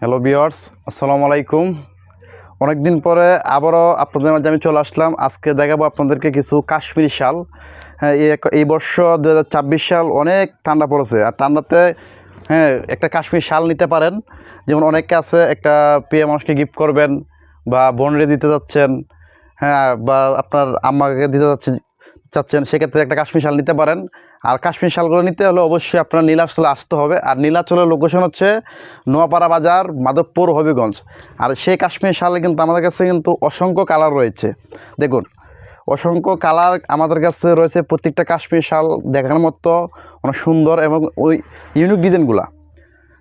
Hello viewers, আসসালামু আলাইকুম। অনেক দিন পরে আবারও আপনাদের মাঝে আমি চলে আসলাম। আজকে দেখাবো আপনাদেরকে কিছু কাশ্মীরি শাল। হ্যাঁ, এই বর্ষ 2024 সাল অনেক ঠান্ডা পড়েছে। আর ঠান্ডাতে একটা কাশ্মীরি শাল নিতে পারেন। যেমন অনেকে আছে একটা প্রিয় মানুষকে গিফট করবেন বা বোনরে দিতে যাচ্ছেন, বা আপনার আম্মাকে দিতে চাচ্ছেন, সেক্ষেত্রে একটা কাশ্মীরি শাল নিতে পারেন। আর কাশ্মীরি শালগুলো নিতে হলে অবশ্যই আপনার নীলাচলে আসতে হবে। আর নীলাচলের লোকেশন হচ্ছে নোয়াপাড়া বাজার, মাধবপুর, হবিগঞ্জ। আর সেই কাশ্মীরি শালে কিন্তু আমাদের কাছে কিন্তু অসংখ্য কালার রয়েছে। দেখুন, অসংখ্য কালার আমাদের কাছে রয়েছে। প্রত্যেকটা কাশ্মীরি শাল দেখার মতো অনেক সুন্দর এবং ওই ইউনিক ডিজাইনগুলো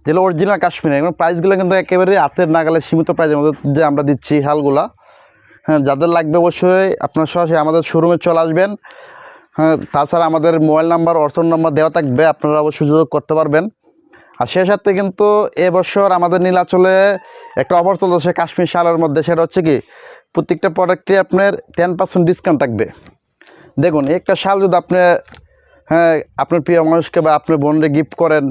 যেগুলো অরিজিনাল কাশ্মীরি, এবং প্রাইসগুলো কিন্তু একেবারে হাতের নাগালে সীমিত প্রাইসের মধ্যে আমরা দিচ্ছি শালগুলা। যাদের লাগবে অবশ্যই আপনার সরাসরি আমাদের শোরুমে চলে আসবেন। তাছাড়া আমাদের মোবাইল নাম্বার, অর্থন নাম্বার দেওয়া থাকবে, আপনারা অবশ্যই যোগাযোগ করতে পারবেন। আর সেই সাথে কিন্তু এবছর আমাদের নীলাচলে একটা অফার চলছে কাশ্মীর শালের মধ্যে। সেটা হচ্ছে কি, প্রত্যেকটা প্রোডাক্টে আপনার 10% ডিসকাউন্ট থাকবে। দেখুন, একটা শাল যদি আপনি আপনার প্রিয় মানুষকে বা আপনার বোনকে গিফট করেন,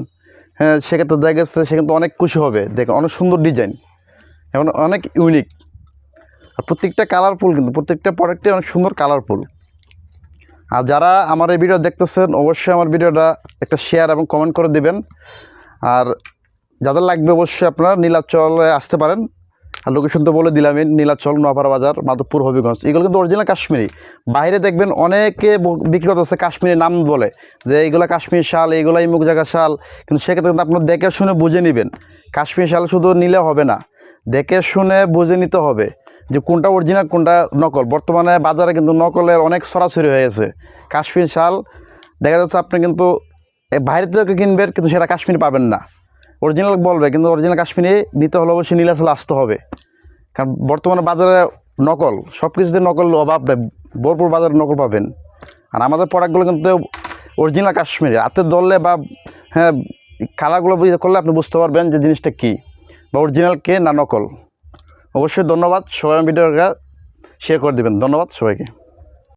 সেক্ষেত্রে দেখা গেছে সে কিন্তু অনেক খুশি হবে। দেখুন, অনেক সুন্দর ডিজাইন এবং অনেক ইউনিক। আর প্রত্যেকটা কালারফুল, কিন্তু প্রত্যেকটা প্রোডাক্টে অনেক সুন্দর কালারফুল। আর যারা আমার এই ভিডিও দেখতেছেন অবশ্যই আমার ভিডিওটা একটা শেয়ার এবং কমেন্ট করে দিবেন। আর যাদের লাগবে অবশ্যই আপনারা নীলাচলে আসতে পারেন। আর লোকেশন তো বলে দিলামই, নীলাচল, নোয়াপাড়া বাজার, মাধবপুর, হবিগঞ্জ। এগুলো কিন্তু অরিজিনাল কাশ্মীরি। বাইরে দেখবেন অনেকে বিক্রি করতেছে কাশ্মীরি নাম বলে যে এইগুলো কাশ্মীরি শাল, এইগুলো এই মুখ জায়গা শাল। কিন্তু সেক্ষেত্রে কিন্তু আপনার দেখে শুনে বুঝে নেবেন। কাশ্মীরি শাল শুধু নিলে হবে না, দেখে শুনে বুঝে নিতে হবে যে কোনটা অরিজিনাল কোনটা নকল। বর্তমানে বাজারে কিন্তু নকলের অনেক ছড়াছড়ি হয়ে গেছে। কাশ্মীরি শাল দেখা যাচ্ছে আপনি কিন্তু বাইরে থেকে কিনবেন, কিন্তু সেটা কাশ্মীরি পাবেন না। অরিজিনাল বলবে, কিন্তু অরিজিনাল কাশ্মীরি নিতে হলে অবশ্যই নীলাচলে আসতে হবে। কারণ বর্তমানে বাজারে নকল, সব কিছুতে নকল অভাব নেই, ভরপুর বাজারে নকল পাবেন। আর আমাদের প্রোডাক্টগুলো কিন্তু অরিজিনাল কাশ্মীরি। হাতে ধরলে বা কালারগুলো করলে আপনি বুঝতে পারবেন যে জিনিসটা কী, বা অরিজিনাল কে না নকল। অবশ্যই ধন্যবাদ সবাই, ভিডিওটা শেয়ার করে দেবেন। ধন্যবাদ সবাইকে।